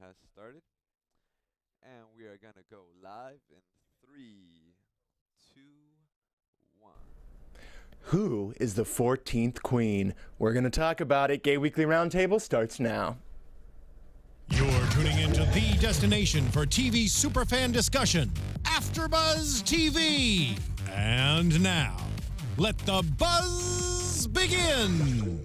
has started, and we are gonna go live in three, two, one. Who is the 14th queen? We're going to talk about it. Gay Weekly Roundtable starts now. You're tuning into the destination for TV superfan discussion, AfterBuzz TV. And now, let the buzz begin.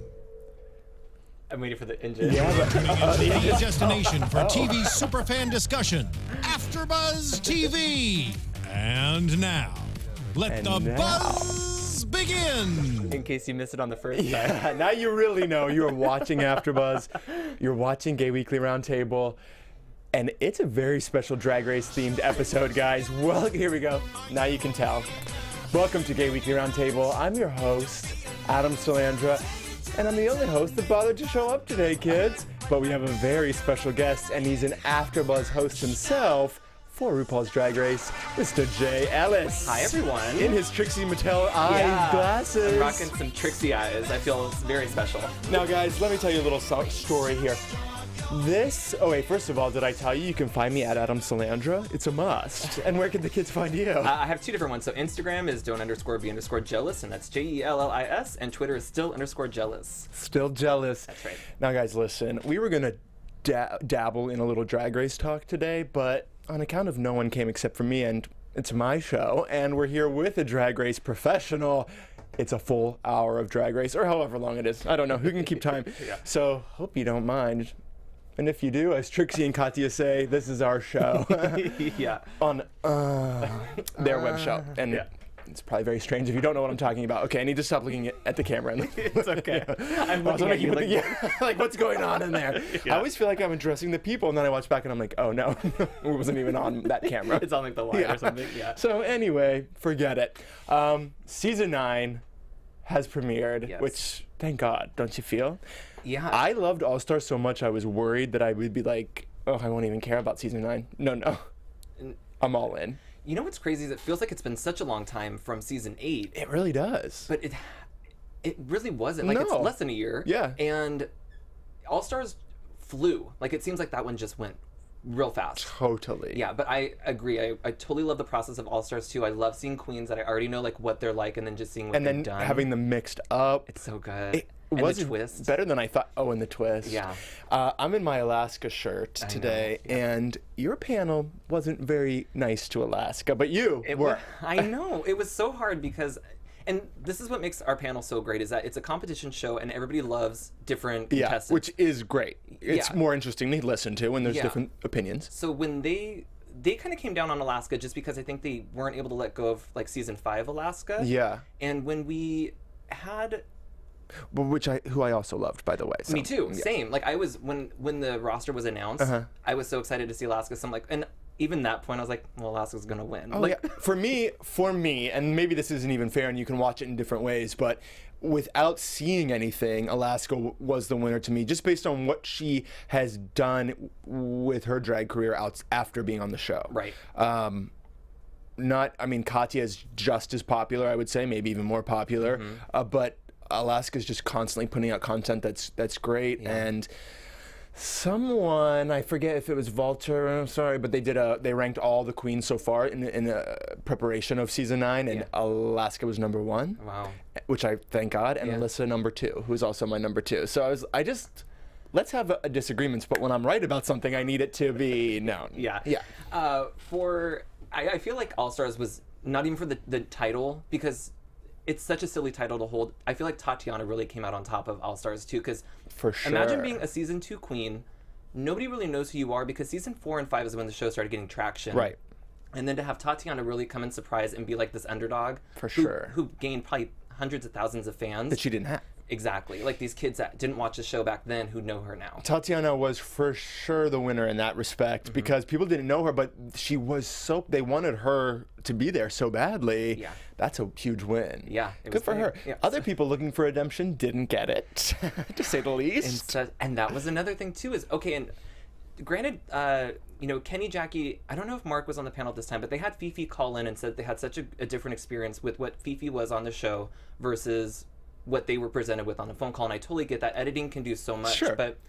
I'm waiting for the engine. Yeah, but Tuning into the destination for TV superfan discussion, AfterBuzz TV. And now, let the buzz begin. In case you missed it on the first time. yeah, now you really know. You are watching AfterBuzz. You're watching Gay Weekly Roundtable. And it's a very special Drag Race themed episode, guys. Well, here we go. Now you can tell. Welcome to Gay Weekly Roundtable. I'm your host, Adam Salandra. And I'm the only host that bothered to show up today, kids. But we have a very special guest, and he's an AfterBuzz host himself for RuPaul's Drag Race, Mr. Jay Ellis. Hi, everyone. In his Trixie Mattel eye glasses. I'm rocking some Trixie eyes. I feel very special. Now, guys, let me tell you a little story here. First of all, did I tell you can find me at Adam Salandra? It's a must. And where can the kids find you? I have two different ones. So Instagram is don't_be_jealous, and that's JELLIS, and Twitter is still_jealous. Still jealous. That's right. Now, guys, listen. We were going to dabble in a little Drag Race talk today, but on account of no one came except for me, and it's my show, and we're here with a Drag Race professional. It's a full hour of Drag Race, or however long it is. I don't know. Who can keep time? Yeah. So, hope you don't mind. And if you do, as Trixie and Katya say, this is our show. Yeah. On their web show. And Yeah. it's probably very strange if you don't know what I'm talking about. Okay, I need to stop looking at the camera. It's okay. I'm Also looking at you making- like, yeah, like, what's going on in there? Yeah. I always feel like I'm addressing the people, and then I watch back and I'm like, oh no, it wasn't even on that camera. it's on like the wire Yeah. or something. Yeah. So anyway, forget it. Season 9 has premiered, Yes. which, thank God, don't you feel? Yeah. I loved All Stars so much, I was worried that I would be like, oh, I won't even care about season 9. No. I'm all in. You know what's crazy is it feels like it's been such a long time from season 8. It really does. But it really wasn't. Like, it's No. less than a year. Yeah. And All Stars flew. Like, it seems like that one just went real fast. Totally. Yeah, but I agree. I totally love the process of All Stars too. I love seeing queens that I already know like what they're like, and then just seeing what And they've then done. having them mixed up. It's so good. It and was the twist. better than I thought. Oh, and the twist. Yeah. I'm in my Alaska shirt today, and your panel wasn't very nice to Alaska, but you were. I know. It was so hard because, and this is what makes our panel so great, is that it's a competition show and everybody loves different Yeah, contestants. which is great. It's Yeah. more interesting to listen to when there's Yeah. different opinions. So when they kind of came down on Alaska just because I think they weren't able to let go of like season 5 Alaska. Yeah. And when we had But who I also loved, by the way. So, me too. yeah. Same. Like I was when the roster was announced, I was so excited to see Alaska. So I'm like, and even that point, I was like, well, Alaska's gonna win. Oh, like, yeah. For me, and maybe this isn't even fair, and you can watch it in different ways, but without seeing anything, Alaska was the winner to me, just based on what she has done with her drag career after being on the show. right. Katya is just as popular, I would say, maybe even more popular, but Alaska's just constantly putting out content that's great, and someone, I forget if it was Walter, I'm sorry, but they ranked all the queens so far in preparation of season 9, and Alaska was number 1. Wow. Which I thank God, and Yeah. Alyssa number 2, who's also my number 2. So let's have a disagreements, but when I'm right about something, I need it to be known. Yeah. Yeah. I feel like All Stars was not even for the title, because it's such a silly title to hold. I feel like Tatiana really came out on top of All Stars too, because For sure. imagine being a season 2 queen. Nobody really knows who you are, because season 4 and 5 is when the show started getting traction. Right. And then to have Tatiana really come in surprise and be like this underdog. Sure. Who gained probably hundreds of thousands of fans. That she didn't have. Exactly. Like these kids that didn't watch the show back then who know her now. Tatiana was for sure the winner in that respect, because people didn't know her, but she was they wanted her to be there so badly. Yeah. That's a huge win. Yeah, it Good was for big. her. Yeah. Other people looking for redemption didn't get it, to say the least. And that was another thing too, is okay, and granted, Kenny, Jackie, I don't know if Mark was on the panel this time, but they had Fifi call in and said they had such a different experience with what Fifi was on the show versus what they were presented with on the phone call. And I totally get that. Editing can do so much. Sure. But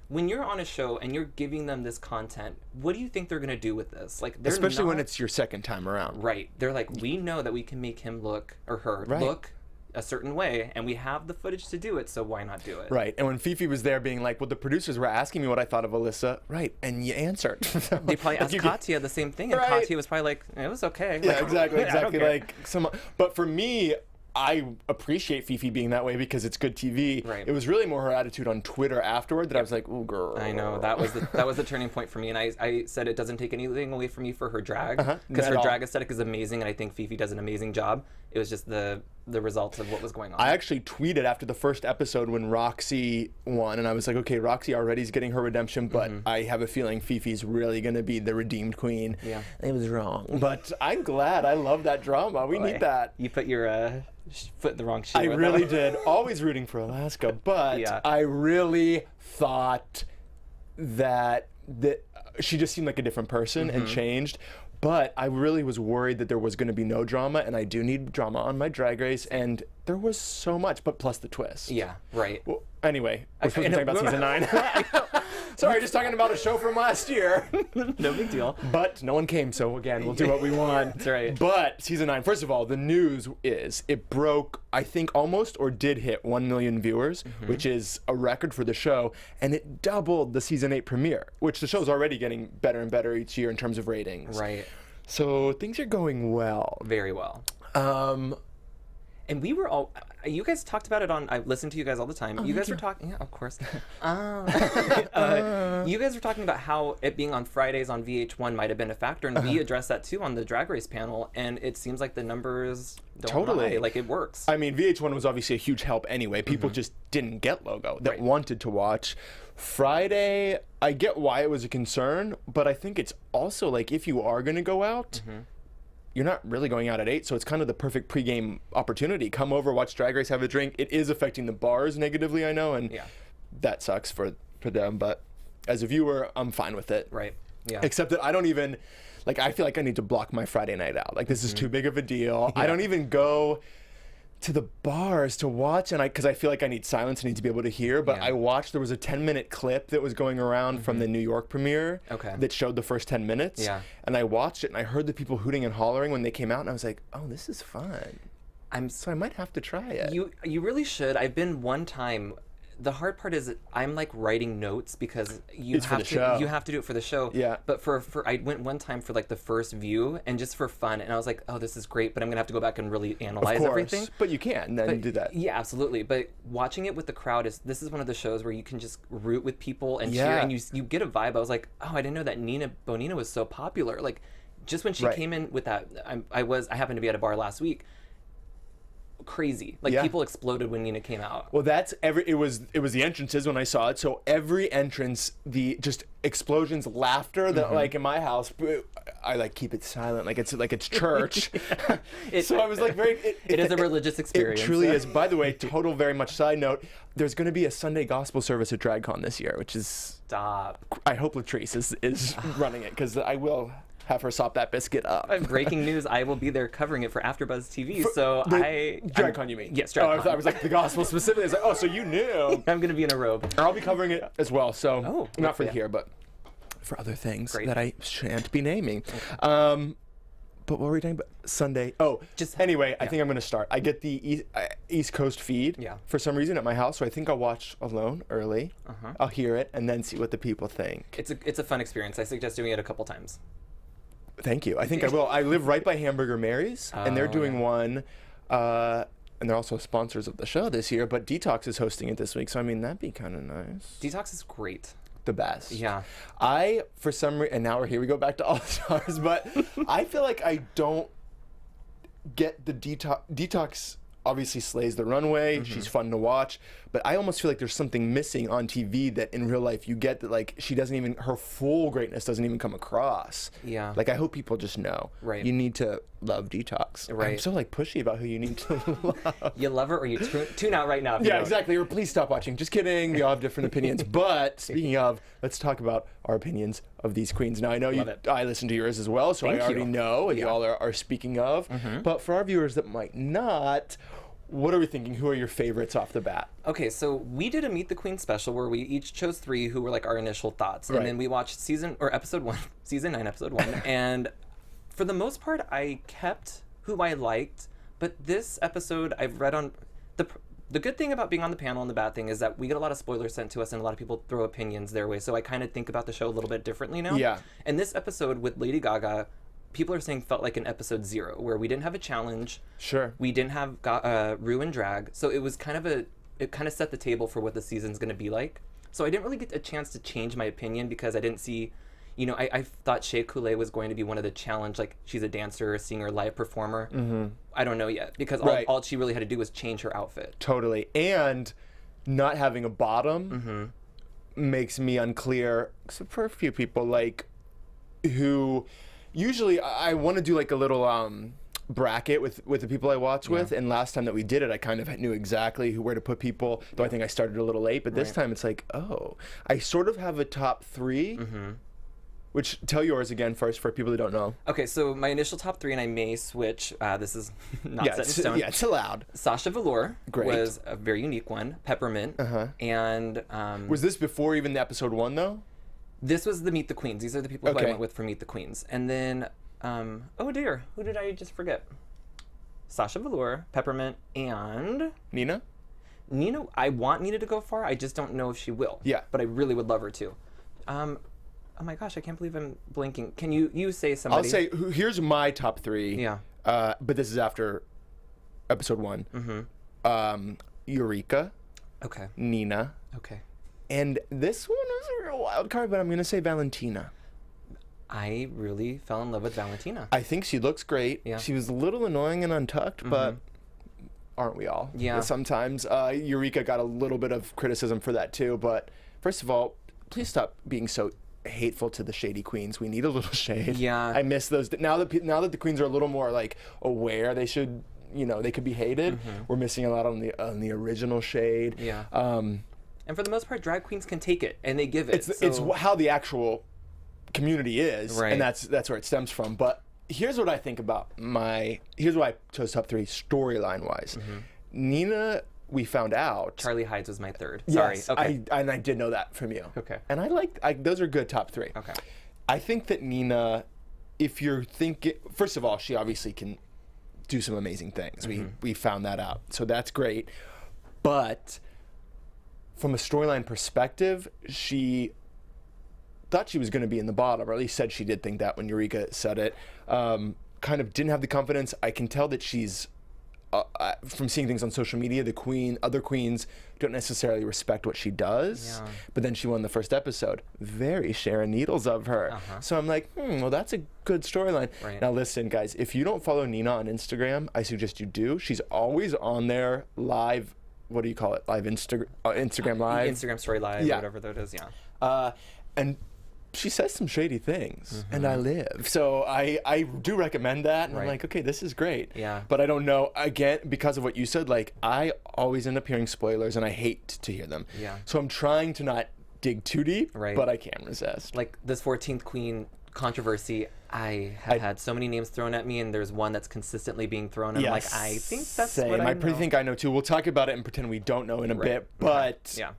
when you're on a show and you're giving them this content, what do you think they're gonna do with this? Like, especially when it's your second time around. Right. They're like, we know that we can make him look, or her look a certain way, and we have the footage to do it, so why not do it? Right. And when Fifi was there being like, well, the producers were asking me what I thought of Alyssa. Right. And you answered. They probably asked Katya the same thing, and Katya was probably like, it was okay. Yeah, like, exactly. Like but for me, I appreciate Fifi being that way because it's good TV. Right. It was really more her attitude on Twitter afterward that I was like, ooh, girl. I know, that was the turning point for me, and I said it doesn't take anything away from you for her drag, because her drag aesthetic is amazing, and I think Fifi does an amazing job. It was just the results of what was going on. I actually tweeted after the first episode when Roxy won, and I was like, okay, Roxy already is getting her redemption, but I have a feeling Fifi's really going to be the redeemed queen. Yeah. It was wrong. But I'm glad. I love that drama. We need that. You put your foot in the wrong shoe. I really did. Always rooting for Alaska, but I really thought that she just seemed like a different person and changed. But I really was worried that there was going to be no drama, and I do need drama on my Drag Race, and there was so much, but plus the twist. Yeah, right. Well, anyway, we're supposed to be talking about season 9. Sorry, just talking about a show from last year. No big deal. But no one came, so again, we'll do what we want. That's right. But season 9, first of all, the news is it broke, I think, almost or did hit 1 million viewers, which is a record for the show, and it doubled the season 8 premiere, which the show's already getting better and better each year in terms of ratings. Right. So things are going well. Very well. And we were all, you guys talked about it on, I listen to you guys all the time. You guys were talking, yeah, of course. You guys were talking about how it being on Fridays on VH1 might have been a factor, and we addressed that too on the Drag Race panel, and it seems like the numbers don't lie. Like, it works. I mean, VH1 was obviously a huge help anyway. People just didn't get Logo that wanted to watch. Friday, I get why it was a concern, but I think it's also like if you are going to go out, you're not really going out at 8, so it's kind of the perfect pregame opportunity. Come over, watch Drag Race, have a drink. It is affecting the bars negatively, I know, and that sucks for them, but as a viewer, I'm fine with it. Right, yeah. Except that I don't even, like, I feel like I need to block my Friday night out. Like, this is too big of a deal. I don't even go to the bars to watch, and because I feel like I need silence, I need to be able to hear, but I watched, there was a 10-minute clip that was going around from the New York premiere that showed the first 10 minutes, and I watched it, and I heard the people hooting and hollering when they came out, and I was like, oh, this is fun. So I might have to try it. You really should. I've been one time. The hard part is I'm like writing notes because you have to do it for the show. Yeah. But for I went one time for like the first view and just for fun, and I was like, oh, this is great, but I'm gonna have to go back and really analyze everything. But you can then do that. Yeah, absolutely. But watching it with the crowd this is one of the shows where you can just root with people and cheer, and you get a vibe. I was like, oh, I didn't know that Nina Bonina was so popular. Like, just when she came in with that, I happened to be at a bar last week. Crazy, like people exploded when Nina came out. Well, it was the entrances when I saw it, so every entrance, the just explosions, laughter that like in my house, I like keep it silent like it's church. So I was like it is a religious experience. It truly is. By the way, total very much side note, there's going to be a Sunday gospel service at DragCon this year, which is I hope Latrice is running it, because I will have her sop that biscuit up. Breaking news, I will be there covering it for AfterBuzz TV. DragCon, you mean? Yes, DragCon. I was like, the gospel specifically. I was like, oh, so you knew. I'm going to be in a robe. I'll be covering it as well, so not for here, but for other things that I shan't be naming. Okay. But what were we talking about? Sunday. Oh, anyway, I think I'm going to start. I get the East Coast feed for some reason at my house, so I think I'll watch alone early. I'll hear it and then see what the people think. It's a fun experience. I suggest doing it a couple times. Thank you. I think I will. I live right by Hamburger Mary's, and they're doing one, and they're also sponsors of the show this year, but Detox is hosting it this week, so I mean, that'd be kind of nice. Detox is great. The best. Yeah. For some reason, and now we're here, we go back to All Stars, but I feel like I don't get the Detox obviously slays the runway. She's fun to watch, but I almost feel like there's something missing on TV that in real life you get, that like her full greatness doesn't even come across. Yeah. Like, I hope people just know. Right. You need to love Detox. Right. I'm so like pushy about who you need to love. You love her or you tune out right now. Yeah, exactly. Or please stop watching. Just kidding. We all have different opinions. But speaking of, let's talk about our opinions of these queens. Now, I know I listen to yours as well, so I already know what y'all are speaking of. But for our viewers that might not, what are we thinking? Who are your favorites off the bat? Okay, so we did a Meet the Queen special where we each chose 3 who were like our initial thoughts. And then we watched season 9, episode 1. And for the most part, I kept who I liked. But this episode, I've read on... The good thing about being on the panel and the bad thing is that we get a lot of spoilers sent to us and a lot of people throw opinions their way. So I kind of think about the show a little bit differently now. Yeah. And this episode with Lady Gaga, people are saying felt like an episode 0 where we didn't have a challenge. Sure. We didn't have Ru and drag. So it was kind of it kind of set the table for what the season's going to be like. So I didn't really get a chance to change my opinion because I didn't see... You know, I thought Shea Coulee was going to be one of the challenge, like she's a dancer, a singer, live performer. Mm-hmm. I don't know yet because all she really had to do was change her outfit. Totally. And not having a bottom makes me unclear, except for a few people, like, who usually I want to do like a little bracket with the people I watch with, and last time that we did it, I kind of knew exactly where to put people, though I think I started a little late, but this time it's like, oh, I sort of have a top 3. Which, tell yours again first for people who don't know. Okay, so my initial top 3, and I may switch. This is not set in stone. Yeah, it's allowed. Sasha Velour was a very unique one. Peppermint. And... was this before even the episode 1, though? This was the Meet the Queens. These are the people who I went with for Meet the Queens. And then... oh, dear. Who did I just forget? Sasha Velour, Peppermint, and... Nina? Nina, I want Nina to go far. I just don't know if she will. Yeah. But I really would love her to. Oh my gosh, I can't believe I'm blanking. Can you say somebody? I'll say, here's my top 3. Yeah. But this is after episode 1. Eureka. Okay. Nina. Okay. And this one was a real wild card, but I'm going to say Valentina. I really fell in love with Valentina. I think she looks great. Yeah. She was a little annoying and untucked, but aren't we all? Yeah. Sometimes. Eureka got a little bit of criticism for that too, but first of all, please stop being so hateful to the shady queens. We need a little shade. Yeah. I miss those. Now that the queens are a little more like aware, they should, they could be hated. We're missing a lot on the original shade. Yeah. And for the most part, drag queens can take it and they give it. It's how the actual community is, right? And that's where it stems from. But here's what I think about here's why I chose top 3 storyline wise. Nina, we found out Charlie Hides was my 3rd. Yes, sorry. Okay. I did know that from you. Okay. And those are good top 3. Okay. I think that Nina, if you're thinking, first of all, she obviously can do some amazing things. We found that out. So that's great. But from a storyline perspective, she thought she was going to be in the bottom, or at least said she did think that when Eureka said it. Kind of didn't have the confidence. I can tell that she's from seeing things on social media, other queens don't necessarily respect what she does. Yeah. But then she won the first episode. Very Sharon Needles of her. So I'm like, well, that's a good storyline. Right. Now listen, guys, if you don't follow Nina on Instagram, I suggest you do. She's always on there live. What do you call it? Live Instagram Live? Instagram Story Live, or whatever that is, yeah. And she says some shady things, and I live. So I do recommend that, and I'm like, okay, this is great. Yeah. But I don't know, again, because of what you said, like, I always end up hearing spoilers, and I hate to hear them. Yeah. So I'm trying to not dig too deep, but I can't resist. Like, this 14th Queen controversy, I have had so many names thrown at me, and there's one that's consistently being thrown, and I'm like, I think that's what I know. I think I know, too. We'll talk about it and pretend we don't know in a bit, but... Yeah.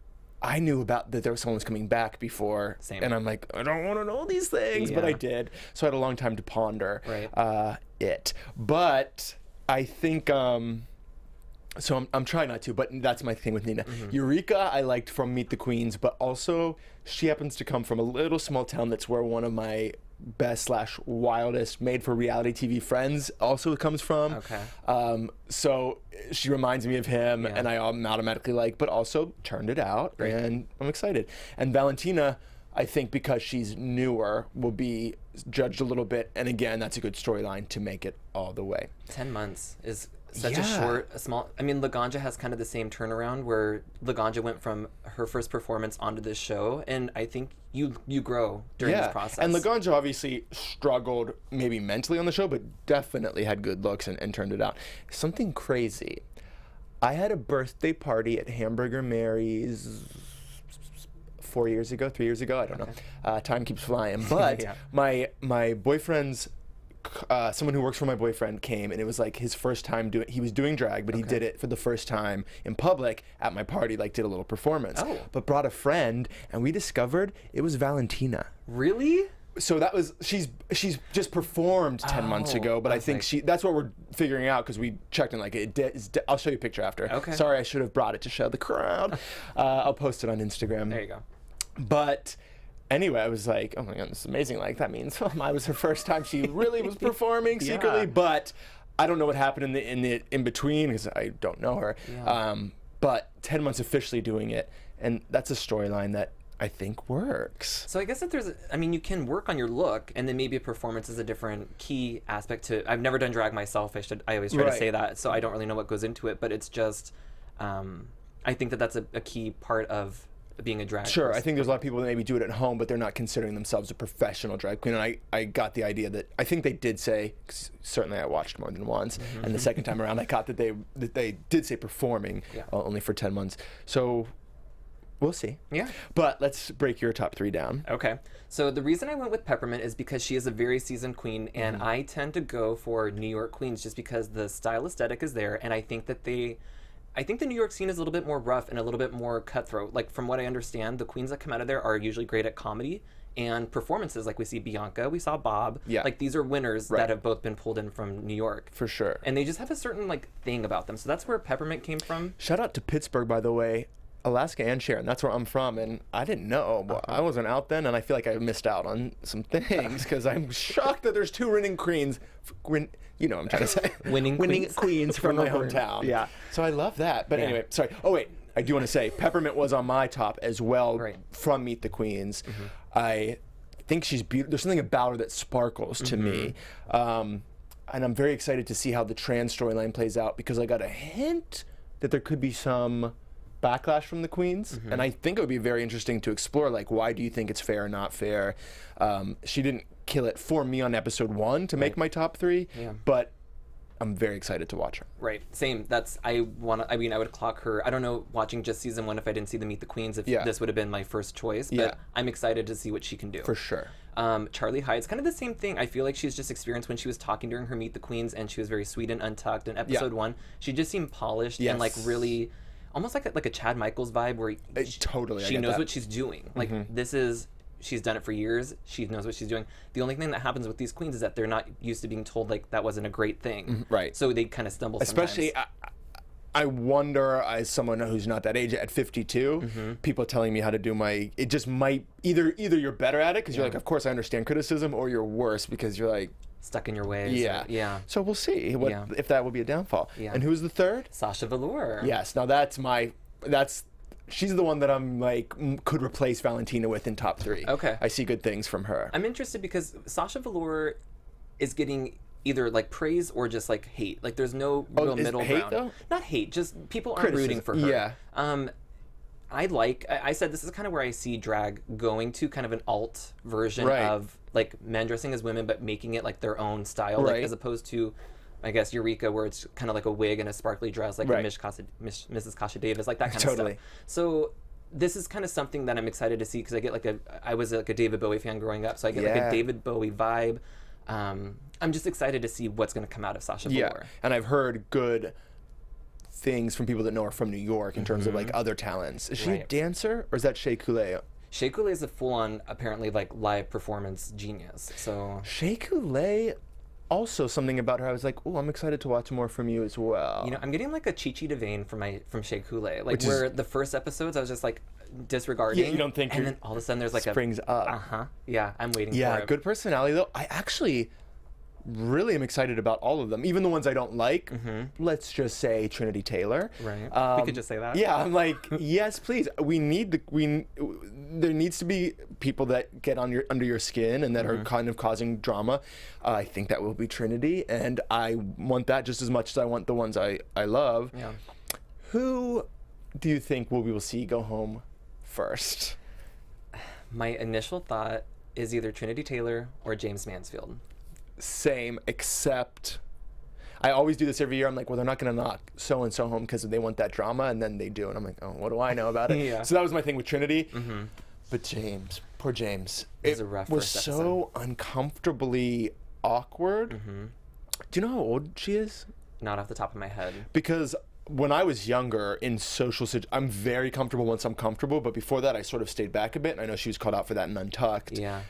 I knew about that someone was coming back before, and I'm like, I don't want to know these things, but I did. So I had a long time to ponder it. But I think, so I'm trying not to, but that's my thing with Nina. Eureka, I liked from Meet the Queens, but also she happens to come from a little small town that's where one of my best/wildest made for reality TV friends also comes from. Okay. So she reminds me of him, and I automatically like, but also turned it out, and I'm excited. And Valentina, I think because she's newer, will be judged a little bit, and again, that's a good storyline to make it all the way. 10 months is such a small. I mean, Laganja has kind of the same turnaround where Laganja went from her first performance onto this show, and I think you grow during this process. And Laganja obviously struggled maybe mentally on the show, but definitely had good looks and turned it out. Something crazy. I had a birthday party at Hamburger Mary's 3 years ago, I don't know. Time keeps flying. But my boyfriend's someone who works for my boyfriend came, and it was like his first time doing. He was doing drag, but he did it for the first time in public at my party. Like did a little performance. Oh. But brought a friend, and we discovered it was Valentina. Really? So that was she's just performed 10 months ago, but I think that's what we're figuring out because we checked and like I'll show you a picture after. Okay. Sorry, I should have brought it to show the crowd. I'll post it on Instagram. There you go. But anyway, I was like, oh my God, this is amazing. Like that means I was her first time she really was performing secretly, but I don't know what happened in between because I don't know her. Yeah. But 10 months officially doing it, and that's a storyline that I think works. So I guess that you can work on your look, and then maybe a performance is a different key aspect to. I've never done drag myself. I always try to say that, so I don't really know what goes into it. But it's just, I think that's a key part of being a drag. Sure, I think there's a lot of people that maybe do it at home, but they're not considering themselves a professional drag queen. And I got the idea that I think they did say, 'cause certainly I watched more than once, and the second time around I got that they did say performing only for 10 months. So. We'll see. Yeah. But let's break your top 3 down. Okay. So the reason I went with Peppermint is because she is a very seasoned queen, and I tend to go for New York queens just because the style aesthetic is there, and I think that the New York scene is a little bit more rough and a little bit more cutthroat. Like from what I understand, the queens that come out of there are usually great at comedy and performances. Like we see Bianca, we saw Bob. Yeah. Like these are winners that have both been pulled in from New York. For sure. And they just have a certain like thing about them. So that's where Peppermint came from. Shout out to Pittsburgh, by the way. Alaska and Sharon, that's where I'm from, and I didn't know. But I wasn't out then, and I feel like I missed out on some things because I'm shocked that there's 2 winning queens. You know what I'm trying to say. winning queens from my hometown. Yeah. So I love that. But anyway, sorry. Oh wait, I do want to say Peppermint was on my top as well from Meet the Queens. I think she's beautiful. There's something about her that sparkles to me. And I'm very excited to see how the trans storyline plays out because I got a hint that there could be some backlash from the queens, and I think it would be very interesting to explore, like, why do you think it's fair or not fair? She didn't kill it for me on episode 1 to make my top 3, but I'm very excited to watch her. Right, same. I would clock her. I don't know, watching just season 1, if I didn't see the Meet the Queens, if this would have been my first choice, but I'm excited to see what she can do. For sure. Charlie Hyde's kind of the same thing. I feel like she's just experienced when she was talking during her Meet the Queens, and she was very sweet and untucked. In episode 1, she just seemed polished and like really, almost like a Chad Michaels vibe, where she knows what she's doing. Like she's done it for years. She knows what she's doing. The only thing that happens with these queens is that they're not used to being told like that wasn't a great thing. Right. So they kind of stumble. Especially, I wonder, as someone who's not that age, at 52, people telling me how to do it just might, either you're better at it because you're like, of course I understand criticism, or you're worse because you're like, stuck in your ways. Yeah. So we'll see if that will be a downfall. Yeah. And who's the third? Sasha Velour. Yes. Now she's the one that I'm like could replace Valentina with in top 3. Okay. I see good things from her. I'm interested because Sasha Velour is getting either like praise or just like hate. Like there's no real middle ground. Though? Not hate, just people aren't rooting for her. Yeah. I said this is kind of where I see drag going to, kind of an alt version of like men dressing as women but making it like their own style, like as opposed to, I guess, Eureka, where it's kind of like a wig and a sparkly dress, like Mrs. Kasha Davis, like that kind of stuff. So this is kind of something that I'm excited to see because I get I was like a David Bowie fan growing up, so I get like a David Bowie vibe. I'm just excited to see what's going to come out of Sasha Velour. And I've heard good things from people that know her from New York in terms of like other talents. Is she a dancer, or is that Shea Coulee? Shea Coulee is a full-on, apparently, like live performance genius. So Shea Coulee, also something about her, I was like, oh, I'm excited to watch more from you as well. You know, I'm getting like a Chi Devane from Shea Coulee, like where the first episodes I was just like disregarding. Yeah, you don't think, and then all of a sudden there's like springs up. Yeah, I'm waiting for it. Yeah, good personality though. I actually really am excited about all of them, even the ones I don't like. Let's just say Trinity Taylor. Right. We could just say that. Yeah, I'm like, yes, please. There needs to be people that get under your skin and that are kind of causing drama. I think that will be Trinity, and I want that just as much as I want the ones I love. Yeah. Who do you think we will see go home first? My initial thought is either Trinity Taylor or James Mansfield. Same, except I always do this every year. I'm like, well, they're not going to knock so-and-so home because they want that drama, and then they do. And I'm like, oh, what do I know about it? So that was my thing with Trinity. But James, poor James. It was a rough was first so uncomfortably awkward. Mm-hmm. Do you know how old she is? Not off the top of my head. Because when I was younger in social I'm very comfortable once I'm comfortable, but before that I sort of stayed back a bit, and I know she was called out for that in Untucked. Yeah.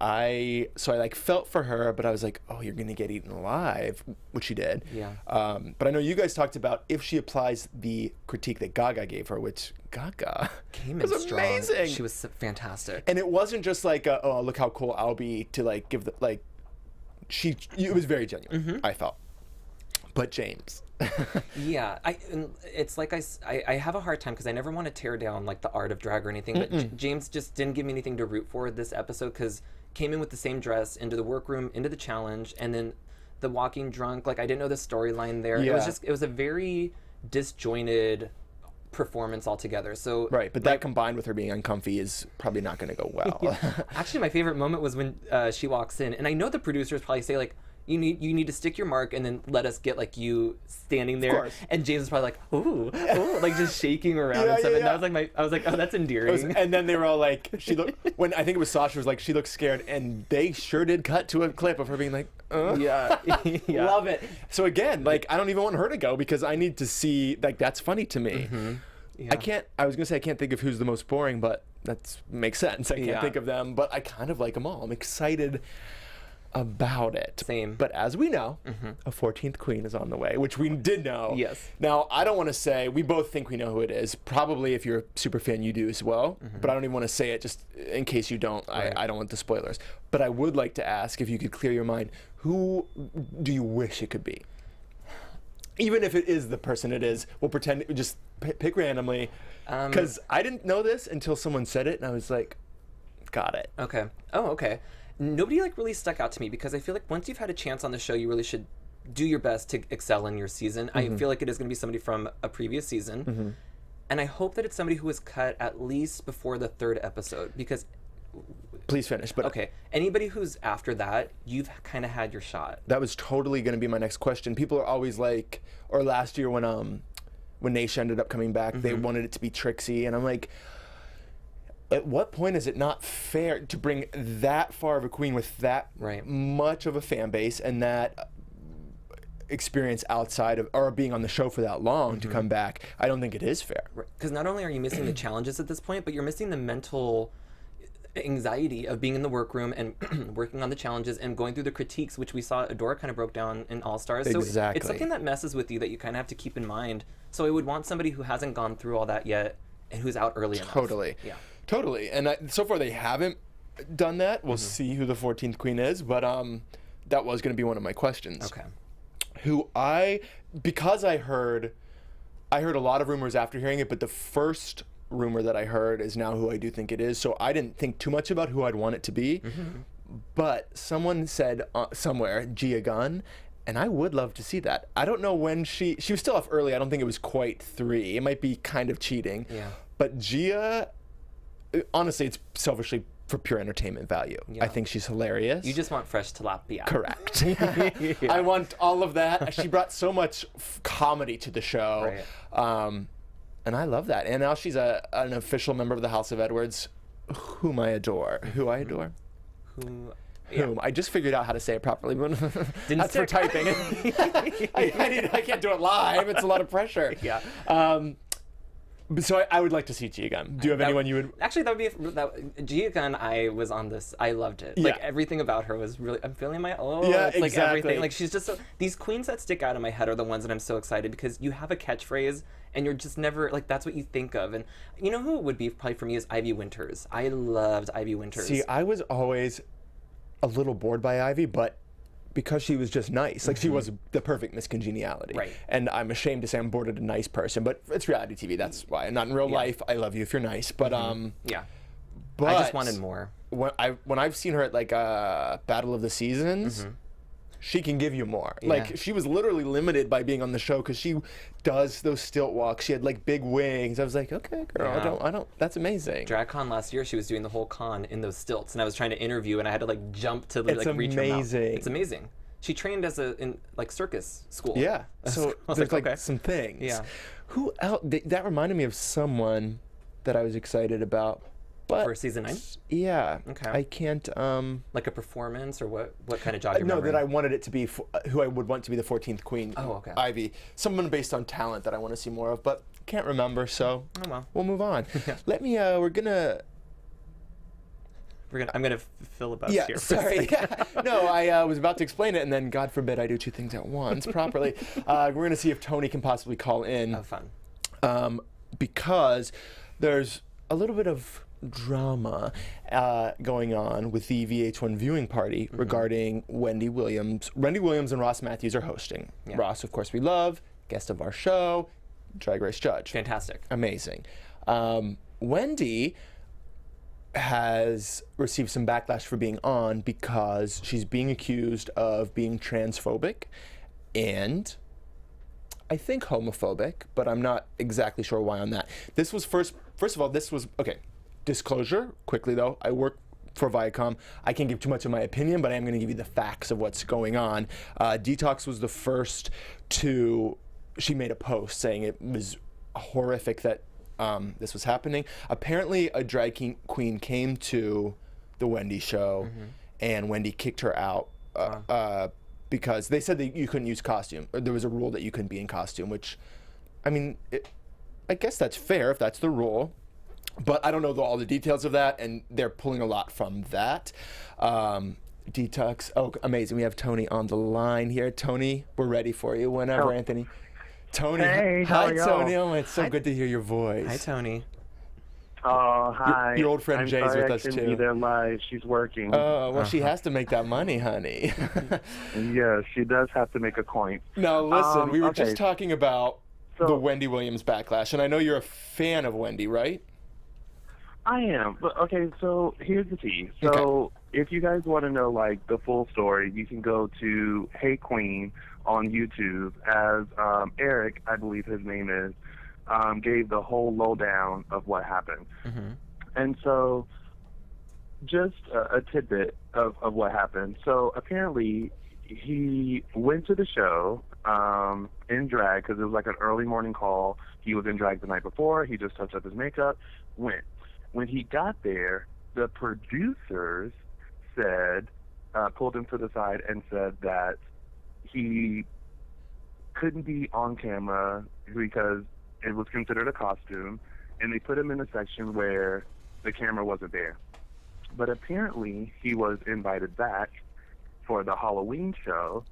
I like felt for her, but I was like, oh, you're gonna get eaten alive, which she did. Yeah. But I know you guys talked about if she applies the critique that Gaga gave her, which Gaga came was in strong. amazing. She was fantastic. And it wasn't just like, oh, look how cool I'll be to like give the like. It was very genuine. I felt. But James. Yeah, it's like I have a hard time because I never want to tear down like the art of drag or anything, but James just didn't give me anything to root for this episode because came in with the same dress into the workroom, into the challenge, and then the walking drunk. Like I didn't know the storyline there. Yeah. It was a very disjointed performance altogether. So right, but that combined with her being uncomfy is probably not going to go well. Yeah. Actually, my favorite moment was when she walks in, and I know the producers probably say like, you need to stick your mark and then let us get like you standing there. And James was probably like, ooh, like just shaking around and stuff. And that was like I was like, oh, that's endearing. And then they were all like, when I think it was Sasha was like, she looks scared, and they sure did cut to a clip of her being like, yeah. Love it. So again, like I don't even want her to go because I need to see, like, that's funny to me. Mm-hmm. Yeah. I was gonna say I can't think of who's the most boring, but that makes sense. I can't think of them, but I kind of like them all. I'm excited about it. Same. But as we know, a 14th queen is on the way, which we did know. Yes. Now, I don't want to say, we both think we know who it is. Probably if you're a super fan, you do as well. But I don't even want to say it just in case you don't. Right. I don't want the spoilers. But I would like to ask if you could clear your mind, who do you wish it could be? Even if it is the person it is, we'll pretend, just pick randomly. Because I didn't know this until someone said it, and I was like, got it. Okay. Oh, okay. Nobody like really stuck out to me because I feel like once you've had a chance on the show, you really should do your best to excel in your season. I feel like it is going to be somebody from a previous season. And I hope that it's somebody who was cut at least before the 3rd episode because... Please finish. But okay, anybody who's after that, you've kind of had your shot. That was totally going to be my next question. People are always like, or last year when Naisha ended up coming back, they wanted it to be Trixie, and I'm like, at what point is it not fair to bring that far of a queen with that much of a fan base and that experience outside of, or being on the show for that long to come back? I don't think it is fair. Because not only are you missing the challenges at this point, but you're missing the mental anxiety of being in the workroom and working on the challenges and going through the critiques, which we saw Adora kind of broke down in All Stars. Exactly. So it's something that messes with you that you kind of have to keep in mind. So I would want somebody who hasn't gone through all that yet and who's out early enough. Totally. Yeah. Totally. And so far they haven't done that. We'll see who the 14th queen is, but that was going to be one of my questions. Okay. Because I heard a lot of rumors after hearing it, but the first rumor that I heard is now who I do think it is. So I didn't think too much about who I'd want it to be. But someone said somewhere, Gia Gunn, and I would love to see that. I don't know when she was still off early. I don't think it was quite 3. It might be kind of cheating. Yeah. But Gia, honestly, it's selfishly for pure entertainment value. Yeah. I think she's hilarious. You just want fresh tilapia. Correct. I want all of that. She brought so much comedy to the show. Right. And I love that. And now she's an official member of the House of Edwards, whom I adore. Who I adore? Whom I just figured out how to say it properly. That's for stick. typing. I can't do it live. It's a lot of pressure. Yeah. So I would like to see Gia Gunn. Do you have anyone you would? Actually, that would be Gia Gunn. I was on this. I loved it. Like everything about her was really. I'm feeling my it's like everything. Like she's just so. These queens that stick out in my head are the ones that I'm so excited because you have a catchphrase and you're just never like that's what you think of. And you know who it would be probably for me is Ivy Winters. I loved Ivy Winters. See, I was always a little bored by Ivy, but because she was just nice. Like she was the perfect Miss Congeniality. Right. And I'm ashamed to say I'm bored at a nice person, but it's reality TV. That's why. Not in real life. I love you if you're nice, but yeah. But I just wanted more. When I've seen her at like Battle of the Seasons, she can give you more. Yeah. Like she was literally limited by being on the show because she does those stilt walks. She had like big wings. I was like, okay, girl, Yeah. I don't. That's amazing. DragCon last year, she was doing the whole con in those stilts, and I was trying to interview, and I had to like jump to like reach her mouth. It's amazing. She trained in like circus school. Yeah. So there's like some things. Yeah. Who else? That reminded me of someone that I was excited about. But for season 9? Yeah. Okay. I can't. Like a performance, or what kind of job you're No, that remembering? I wanted it to be who I would want to be the 14th queen. Oh, okay. Ivy. Someone based on talent that I want to see more of, but can't remember. So Oh, well. we'll move on. Yeah. Let me. We're gonna. I'm gonna filibuster Yeah, here. For a sorry. second. No, I was about to explain it, and then God forbid I do two things at once properly. We're gonna see if Tony can possibly call in. Oh, fun. Because there's a little bit of drama going on with the VH1 viewing party regarding Wendy Williams. Wendy Williams and Ross Matthews are hosting. Yeah. Ross, of course, we love, guest of our show, Drag Race judge. Fantastic. Amazing. Wendy has received some backlash for being on because she's being accused of being transphobic and I think homophobic, but I'm not exactly sure why on that. This was first of all, this was, okay, disclosure, quickly though, I work for Viacom. I can't give too much of my opinion, but I am going to give you the facts of what's going on. Detox was the first she made a post saying it was horrific that this was happening. Apparently, a drag queen came to the Wendy show, and Wendy kicked her out because they said that you couldn't use costume, or there was a rule that you couldn't be in costume, which, I mean, I guess that's fair if that's the rule. But I don't know all the details of that, and they're pulling a lot from that. Detox. Oh, amazing. We have Tony on the line here. Tony, we're ready for you whenever, Anthony. Tony. Hey, how hi, are y'all? Tony. Oh, it's so good to hear your voice. Hi, Tony. Oh, hi. Your old friend I'm Jay's sorry with I us, couldn't too. be there live. She's working. Oh, well, she has to make that money, honey. Yeah, she does have to make a coin. Now, listen, we were okay. just talking about the So- Wendy Williams backlash, and I know you're a fan of Wendy, right? I am. But okay, so here's the tea. So if you guys want to know like the full story, you can go to Hey Queen on YouTube, as Eric, I believe his name is, gave the whole lowdown of what happened. And so just a tidbit of what happened. So apparently he went to the show in drag because it was like an early morning call. He was in drag the night before. He just touched up his makeup, went. When he got there, the producers said, pulled him to the side and said that he couldn't be on camera because it was considered a costume, and they put him in a section where the camera wasn't there. But apparently he was invited back for the Halloween show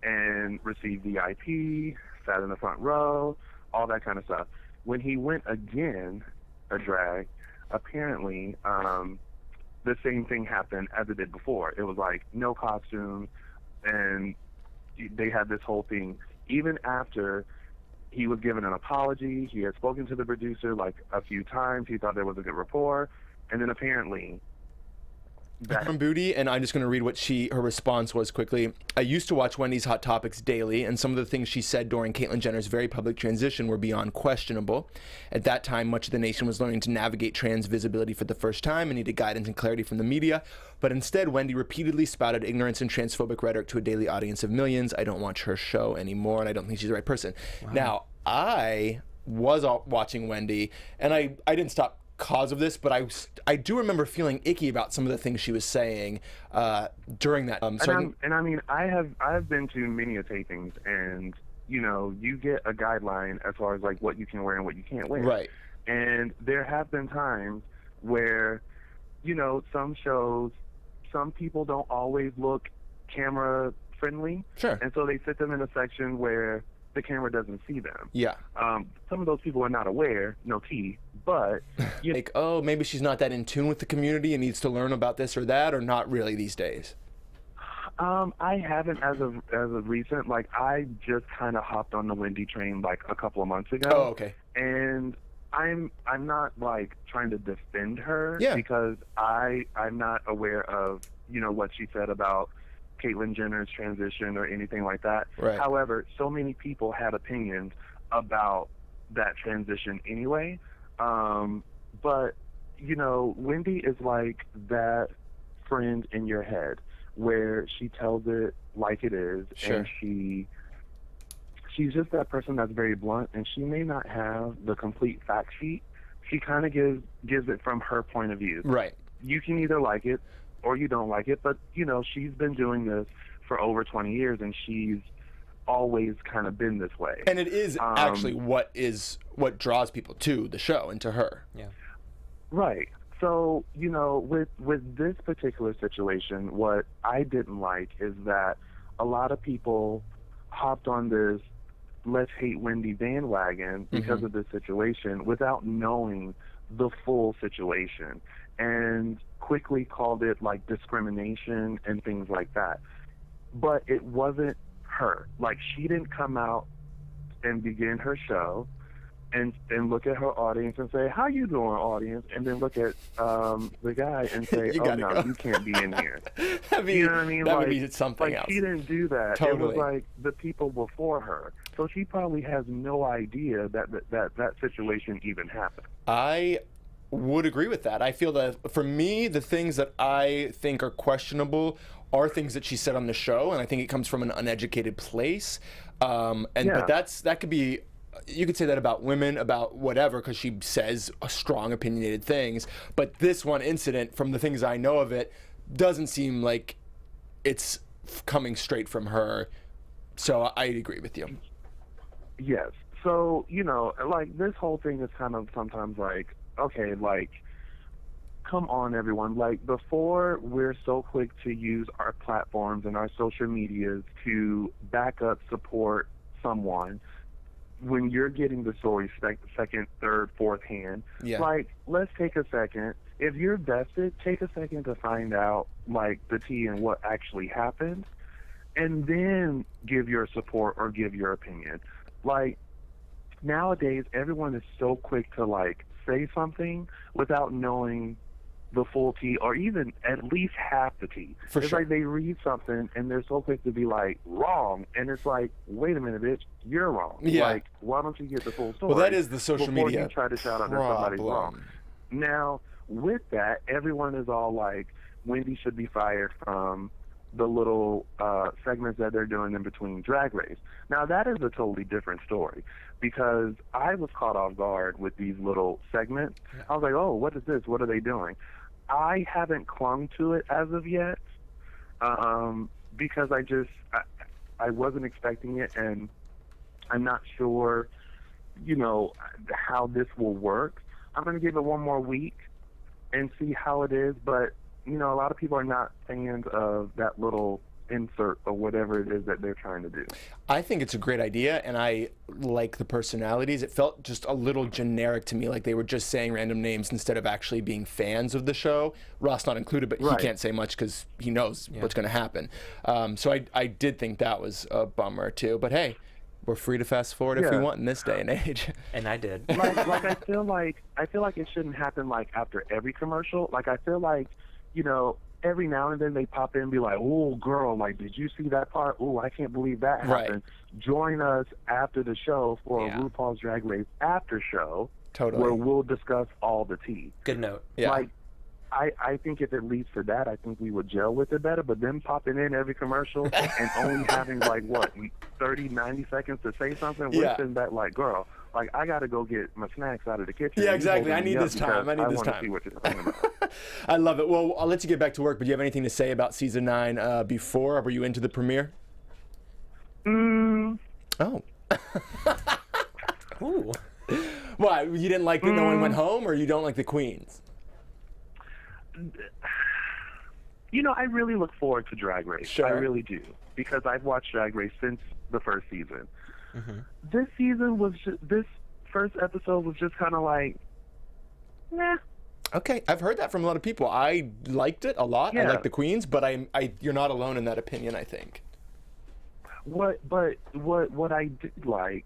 and received VIP, sat in the front row, all that kind of stuff. When he went again, a drag, apparently the same thing happened as it did before. It was like no costume, and they had this whole thing. Even after he was given an apology, he had spoken to the producer like a few times. He thought there was a good rapport, and then apparently From Booty, and I'm just going to read what her response was quickly. I used to watch Wendy's Hot Topics daily, and some of the things she said during Caitlyn Jenner's very public transition were beyond questionable. At that time, much of the nation was learning to navigate trans visibility for the first time and needed guidance and clarity from the media. But instead, Wendy repeatedly spouted ignorance and transphobic rhetoric to a daily audience of millions. I don't watch her show anymore, and I don't think she's the right person. Wow. Now, I was watching Wendy, and I didn't stop cause of this, but I do remember feeling icky about some of the things she was saying during that. I mean, I've been to many tapings, and you know, you get a guideline as far as like what you can wear and what you can't wear. Right. And there have been times where, you know, some shows, some people don't always look camera friendly. Sure. And so they sit them in a section where the camera doesn't see them. Yeah. Some of those people are not aware, no tea, but you like, oh, maybe she's not that in tune with the community and needs to learn about this or that, or not really these days. I haven't as of recent. Like, I just kind of hopped on the Wendy train like a couple of months ago. Oh, okay. And I'm not like trying to defend her, yeah, because I'm not aware of, you know, what she said about Caitlyn Jenner's transition or anything like that. Right. However, so many people had opinions about that transition anyway. But, you know, Wendy is like that friend in your head where she tells it like it is. Sure. And she's just that person that's very blunt, and she may not have the complete fact sheet, she kind of gives it from her point of view. Right. You can either like it or you don't like it, but, you know, she's been doing this for over 20 years, and she's always kind of been this way. And it is actually what draws people to the show and to her. Yeah. Right. So, you know, with this particular situation, what I didn't like is that a lot of people hopped on this let's hate Wendy bandwagon because of this situation without knowing the full situation, and quickly called it like discrimination and things like that. But it wasn't her. Like, she didn't come out and begin her show and look at her audience and say, how you doing, audience? And then look at the guy and say, oh, no, you can't be in here. You know what I mean? That like, would be something else. She didn't do that. Totally. It was like the people before her. So she probably has no idea that situation even happened. I would agree with that. I feel that, for me, the things that I think are questionable are things that she said on the show, and I think it comes from an uneducated place. But that could be, you could say that about women, about whatever, because she says strong, opinionated things. But this one incident, from the things I know of it, doesn't seem like it's coming straight from her. So I agree with you. Yes. So, you know, like, this whole thing is kind of sometimes like, okay, like, come on, everyone. Like, before we're so quick to use our platforms and our social medias to back up, support someone, when you're getting the story second, third, fourth hand, like, let's take a second. If you're vested, take a second to find out, like, the tea and what actually happened, and then give your support or give your opinion. Like, nowadays, everyone is so quick to, like, say something without knowing the full tea, or even at least half the tea. It's like they read something and they're so quick to be like, wrong, and it's like, wait a minute, bitch, you're wrong. Like, why don't you get the full story? Well, that is the social before media you try to shout out that somebody's wrong. Now, with that, everyone is all like, Wendy should be fired from the little segments that they're doing in between Drag Race. Now, that is a totally different story, because I was caught off guard with these little segments. I was like, oh, what is this? What are they doing? I haven't clung to it as of yet, because I wasn't expecting it, and I'm not sure, you know, how this will work. I'm going to give it one more week and see how it is, but, you know, a lot of people are not fans of that little insert or whatever it is that they're trying to do. I think it's a great idea, and I like the personalities. It felt just a little generic to me, like they were just saying random names instead of actually being fans of the show. Ross not included, but he can't say much because he knows what's going to happen. So I did think that was a bummer too. But hey, we're free to fast forward if we want in this day and age. And I did. like I feel like it shouldn't happen like after every commercial. Like, I feel like, you know, every now and then they pop in and be like, oh, girl, like, did you see that part? Oh, I can't believe that happened. Join us after the show for a RuPaul's Drag Race after show, where we'll discuss all the tea. Good note. Like, I think if it leads to that, I think we would gel with it better. But them popping in every commercial and only having, like, what, 30, 90 seconds to say something, we're sitting back like, girl, like, I got to go get my snacks out of the kitchen. Yeah, exactly. I need this time. I want to see what you're talking about. I love it. Well, I'll let you get back to work, but do you have anything to say about season 9 before? Or were you into the premiere? Oh. Ooh. Why? You didn't like that no one went home, or you don't like the queens? You know, I really look forward to Drag Race. Sure. I really do, because I've watched Drag Race since the first season. This season was this first episode was just kind of like, nah. Okay, I've heard that from a lot of people. I liked it a lot. I like the queens, but you're not alone in that opinion, I think. What I did like,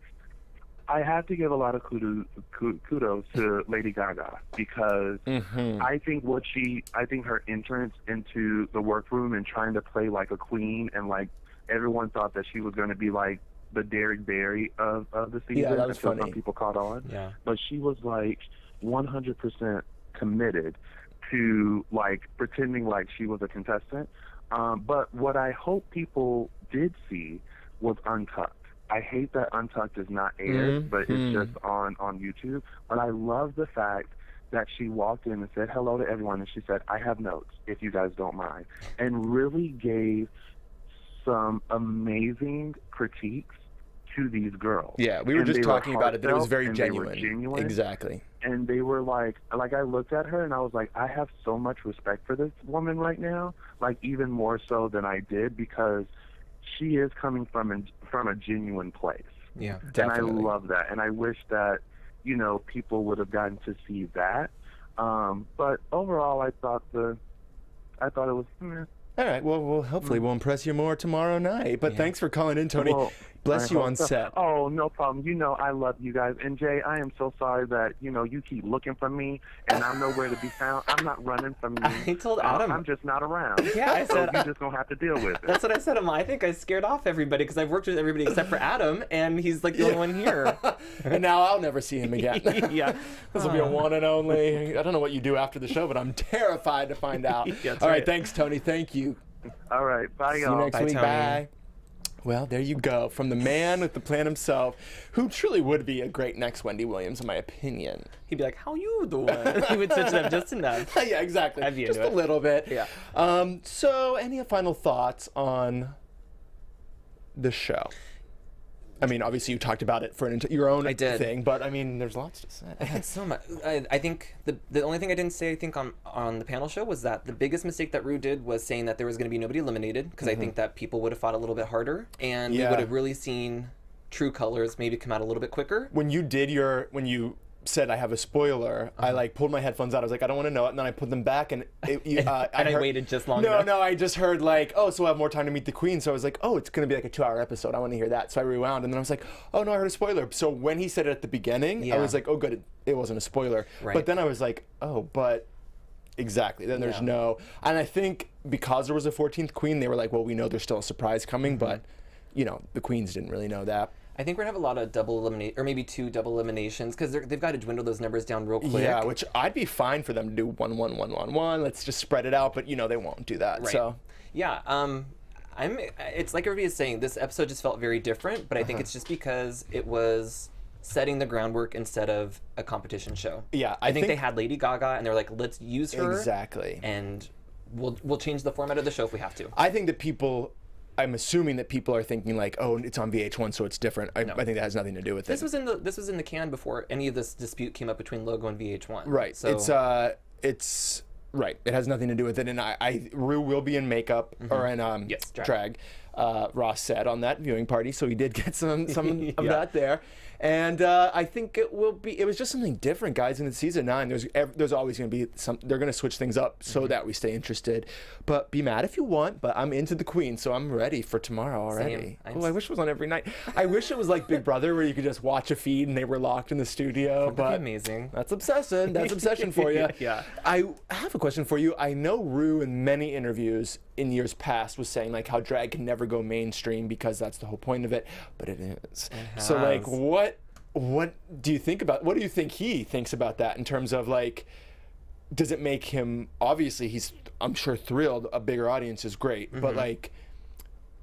I have to give a lot of kudos to Lady Gaga, because I think her entrance into the workroom and trying to play like a queen, and like everyone thought that she was going to be like the Derrick Barry of the season. Yeah, that was funny. Some people caught on. Yeah. But she was like 100% committed to like pretending like she was a contestant. But what I hope people did see was untucked. I hate that Untucked is not aired, but it's just on YouTube. But I love the fact that she walked in and said hello to everyone, and she said, I have notes, if you guys don't mind, and really gave some amazing critiques to these girls. Yeah, we were just talking about it, that it was very genuine. Genuine. Exactly. And they were like I looked at her and I was like, I have so much respect for this woman right now, like even more so than I did, because she is coming from a genuine place. Yeah, definitely. And I love that. And I wish that, you know, people would have gotten to see that. But overall, I thought it was. All right. Well, hopefully we'll impress you more tomorrow night. But thanks for calling in, Tony. Well, bless you on set. Oh, no problem. You know, I love you guys. And Jay, I am so sorry that, you know, you keep looking for me and I'm nowhere to be found. I'm not running from you. I told Adam. I'm just not around. Yeah, I said. So you're just going to have to deal with it. That's what I said. I think I scared off everybody because I've worked with everybody except for Adam, and he's like the only one here. And now I'll never see him again. Yeah. This will be a one and only. I don't know what you do after the show, but I'm terrified to find out. That's All right. right. Thanks, Tony. Thank you. All right. Bye, See you y'all. next Bye, week. Tony. Bye. Well, there you go. From the man with the plan himself, who truly would be a great next Wendy Williams, in my opinion. He'd be like, "How you doing?" He would switch it up just enough. Yeah, exactly. I'd be Just into a it. little bit. Yeah. So, any final thoughts on the show? I mean, obviously you talked about it for your own thing, but I mean, there's lots to say. I had so much. I think the only thing I didn't say, I think, on the panel show was that the biggest mistake that Rue did was saying that there was going to be nobody eliminated, because I think that people would have fought a little bit harder, and we would have really seen true colors maybe come out a little bit quicker. When you said I have a spoiler, I like pulled my headphones out. I was like, I don't want to know it, and then I put them back, and I waited just long enough. enough. No, I just heard like, oh, so we'll have more time to meet the queen. So I was like, oh, it's gonna be like a 2-hour episode. I want to hear that. So I rewound, and then I was like, oh no, I heard a spoiler. So when he said it at the beginning, I was like, oh good, it wasn't a spoiler. Right. But then I was like, oh, but exactly. Then there's no, and I think because there was a 14th queen, they were like, well, we know there's still a surprise coming, but you know, the queens didn't really know that. I think we're gonna have a lot of double eliminate, or maybe 2 double eliminations, because they've got to dwindle those numbers down real quick. Yeah, which I'd be fine for them to do 1, 1, 1, 1, 1. Let's just spread it out, but you know they won't do that. Right. So yeah, it's like everybody is saying, this episode just felt very different, but I think it's just because it was setting the groundwork instead of a competition show. Yeah, I think they had Lady Gaga and they're like, let's use her. Exactly. And we'll change the format of the show if we have to. I think that I'm assuming that people are thinking like, oh, it's on VH1, so it's different. I think that has nothing to do with this it. This was in the can before any of this dispute came up between Logo and VH1. Right. So It's right. It has nothing to do with it. And Rue will be in makeup or in drag. Ross said on that viewing party, so he did get some of that there. And I think it was just something different, guys. In season 9, there's always going to be they're going to switch things up so that we stay interested. But be mad if you want, but I'm into the queen, so I'm ready for tomorrow already. I wish it was on every night. I wish it was like Big Brother, where you could just watch a feed and they were locked in the studio. That'd be amazing. That's obsession. That's obsession for you. Yeah. I have a question for you. I know Rue in many interviews in years past was saying like how drag can never go mainstream because that's the whole point of it, but it is. So like what do you think he thinks about that in terms of like, does it make him, obviously he's, I'm sure, thrilled a bigger audience is great, but like,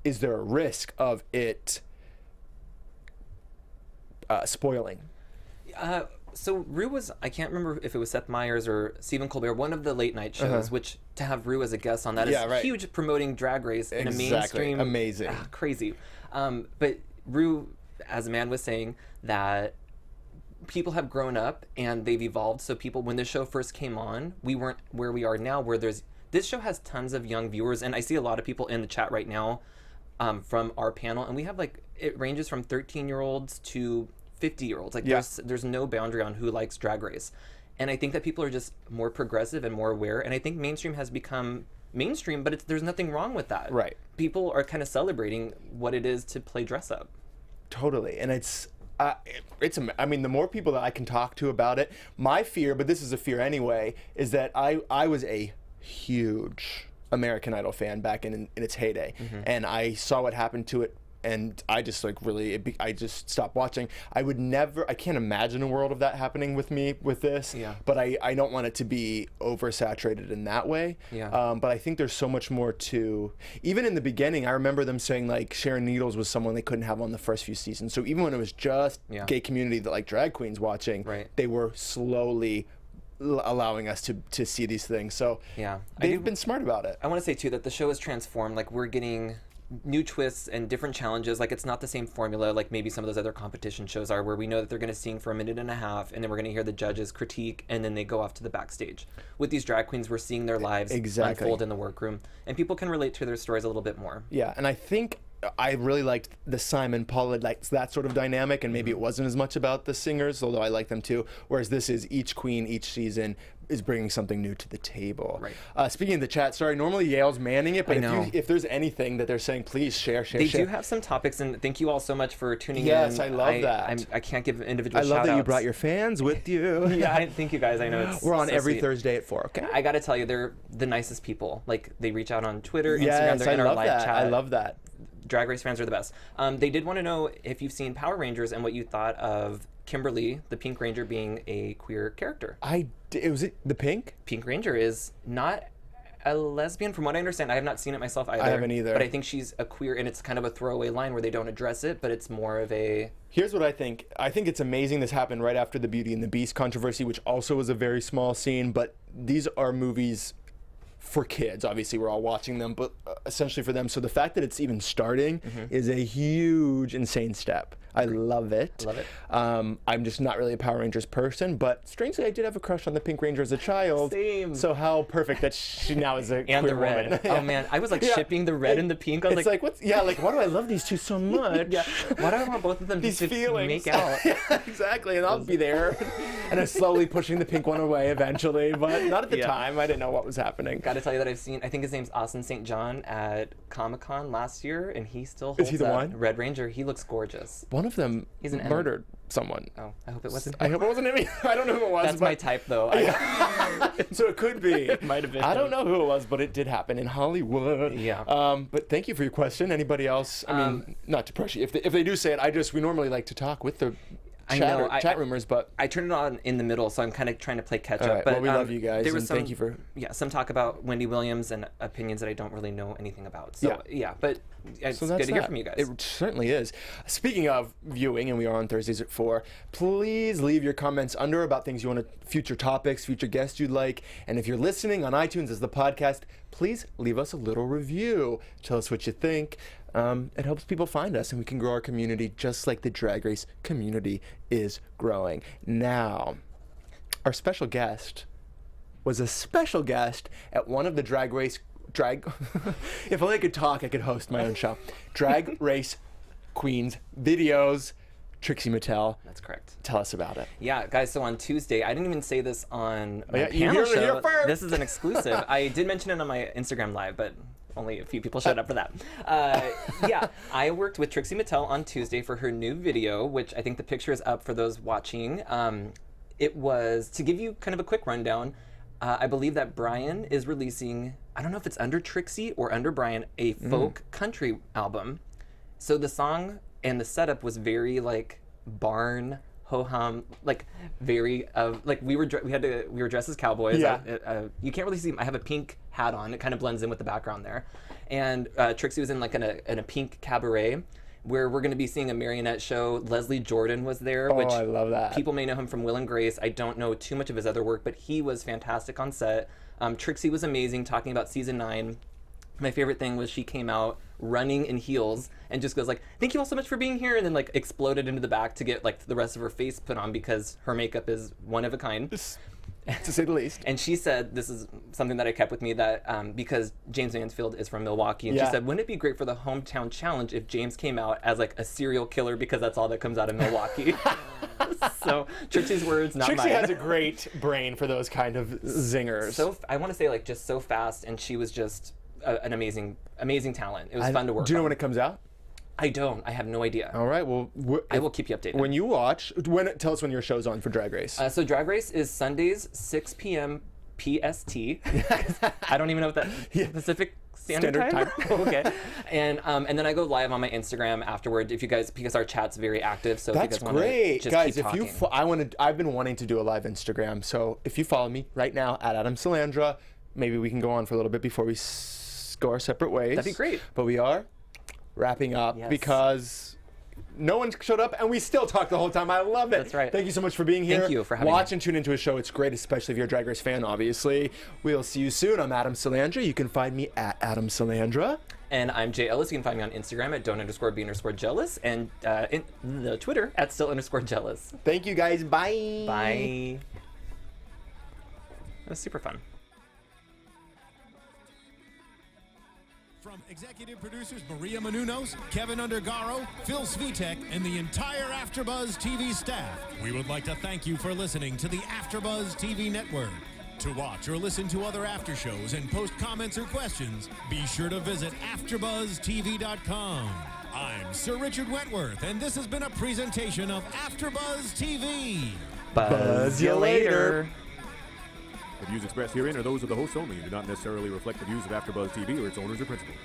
is there a risk of it spoiling? So Rue was, I can't remember if it was Seth Meyers or Stephen Colbert, one of the late night shows, which to have Rue as a guest on that is huge, promoting Drag Race in a mainstream. Amazing. Crazy. But Rue, as a man, was saying that people have grown up and they've evolved. So people, when this show first came on, we weren't where we are now, where this show has tons of young viewers. And I see a lot of people in the chat right now from our panel. And we have it ranges from 13-year-olds to 50-year-olds. There's no boundary on who likes Drag Race. And I think that people are just more progressive and more aware. And I think mainstream has become mainstream, but there's nothing wrong with that. Right. People are kind of celebrating what it is to play dress up. Totally. And I mean, the more people that I can talk to about it, my fear, but this is a fear anyway, is that I was a huge American Idol fan back in its heyday. And I saw what happened to it and I just like really, I just stopped watching. I can't imagine a world of that happening with me with this. Yeah. But I don't want it to be oversaturated in that way. Yeah. But I think there's so much more to, even in the beginning, I remember them saying like Sharon Needles was someone they couldn't have on the first few seasons. So even when it was just gay community that like drag queens watching, they were slowly allowing us to see these things. So they've been smart about it. I want to say too that the show has transformed. Like we're getting new twists and different challenges. Like it's not the same formula like maybe some of those other competition shows are, where we know that they're going to sing for a minute and a half and then we're going to hear the judges critique and then they go off to the backstage. With these drag queens, we're seeing their lives unfold in the workroom, and people can relate to their stories a little bit more. Yeah, and I think I really liked the Simon Paula, like that sort of dynamic, and maybe it wasn't as much about the singers, although I like them too. Whereas this is each queen, each season is bringing something new to the table. Right. Speaking of the chat, sorry, normally Yael's manning it, but if there's anything that they're saying, please share. They do have some topics, and thank you all so much for tuning in. Yes, I love that. I can't give individual shout-outs. I love that you outs. brought your fans with you. Yeah, thank you guys. I know it's we're on so every sweet. Thursday at 4. Okay. I got to tell you, they're the nicest people. Like they reach out on Twitter, Instagram. Yes, They're in our live chat. I love that. Drag Race fans are the best. They did want to know if you've seen Power Rangers and what you thought of Kimberly, the Pink Ranger, being a queer character. Was it the Pink? Pink Ranger is not a lesbian, from what I understand. I have not seen it myself either. I haven't either. But I think she's a queer, and it's kind of a throwaway line where they don't address it, but it's more of a... Here's what I think. I think it's amazing this happened right after the Beauty and the Beast controversy, which also was a very small scene, but these are movies for kids. Obviously, we're all watching them, but essentially for them. So the fact that it's even starting is a huge, insane step. I love it. Love it. I'm just not really a Power Rangers person, but strangely, I did have a crush on the Pink Ranger as a child. Same. So how perfect that she now is a and queer the red. woman. Oh man, I was like shipping the red and the pink. I was it's like what's why do I love these two so much? Why do I want both of them these to feelings make out? Exactly, and I'll be there, and I'm slowly pushing the pink one away eventually, but not at the time. I didn't know what was happening. Got to tell you that I think his name's Austin St. John at Comic-Con last year, and he still holds Is he the up. one? Red Ranger. He looks gorgeous. One of them murdered someone. Oh, I hope it wasn't. I hope it wasn't him. I don't know who it was. That's my type, though. So it could be. It might have been. I don't know who it was, but it did happen in Hollywood. Yeah. But thank you for your question. Anybody else? I mean, not to pressure you. If they do say it, we normally like to talk with the chat rumors, but I turned it on in the middle, so I'm kind of trying to play catch up. Right, but well, we love you guys, there was and thank you for some talk about Wendy Williams and opinions that I don't really know anything about. So but it's good to hear from you guys. It certainly is. Speaking of viewing, and we are on Thursdays at 4, please leave your comments under about things you want to, future topics, future guests you'd like, and if you're listening on iTunes as the podcast, please leave us a little review. Tell us what you think. It helps people find us, and we can grow our community just like the Drag Race community is growing. Now, our special guest was a special guest at one of the if only I could talk, I could host my own show. Drag Race Queens videos. Trixie Mattel. That's correct. Tell us about it. Yeah, guys, so on Tuesday, I didn't even say this on my you panel heard it show. here first. This is an exclusive. I did mention it on my Instagram Live, but only a few people showed up for that. I worked with Trixie Mattel on Tuesday for her new video, which I think the picture is up for those watching. It was, to give you kind of a quick rundown, I believe that Brian is releasing, I don't know if it's under Trixie or under Brian, a folk country album. So the song and the setup was very like barn ho-hum, like very like we were dressed as cowboys. You can't really see. I have a pink hat on. It kind of blends in with the background there. And Trixie was in like in a pink cabaret, where we're going to be seeing a marionette show. Leslie Jordan was there, which I love that. People may know him from Will and Grace. I don't know too much of his other work, but he was fantastic on set. Trixie was amazing, talking about season 9. My favorite thing was she came out running in heels and just goes like, "Thank you all so much for being here," and then like exploded into the back to get like the rest of her face put on because her makeup is one of a kind. To say the least. And she said, this is something that I kept with me, that because James Mansfield is from Milwaukee, and she said, wouldn't it be great for the hometown challenge if James came out as like a serial killer, because that's all that comes out of Milwaukee. So Trixie's words, not Trixie mine. has a great brain for those kind of zingers. So I want to say like just so fast, and she was just an amazing talent. It was fun to work Do you know on. when it comes out? I don't. I have no idea. All right. Well, I will keep you updated. When you watch, tell us when your show's on for Drag Race. So Drag Race is Sundays, 6 p.m. PST. I don't even know what that Pacific Standard Time. Okay. And then I go live on my Instagram afterward. If you guys, because our chat's very active, so that's if you guys great, just guys. keep If talking. I've been wanting to do a live Instagram. So if you follow me right now at Salandra, maybe we can go on for a little bit before we go our separate ways. That'd be great. But we are wrapping up because no one showed up, and we still talked the whole time. I love it. That's right. Thank you so much for being here. Thank you for having Watch me. and tune into his show. It's great, especially if you're a Drag Race fan, obviously. We'll see you soon. I'm Adam Salandra. You can find me at Adam Salandra. And I'm Jay Ellis. You can find me on Instagram at don't_be_jealous and in the Twitter at still_jealous. Thank you, guys. Bye. Bye. That was super fun. From executive producers Maria Menounos, Kevin Undergaro, Phil Svitek, and the entire AfterBuzz TV staff, we would like to thank you for listening to the AfterBuzz TV network. To watch or listen to other after shows and post comments or questions, be sure to visit AfterBuzzTV.com. I'm Sir Richard Wentworth, and this has been a presentation of AfterBuzz TV. Buzz you later. The views expressed herein are those of the hosts only and do not necessarily reflect the views of AfterBuzz TV or its owners or principals.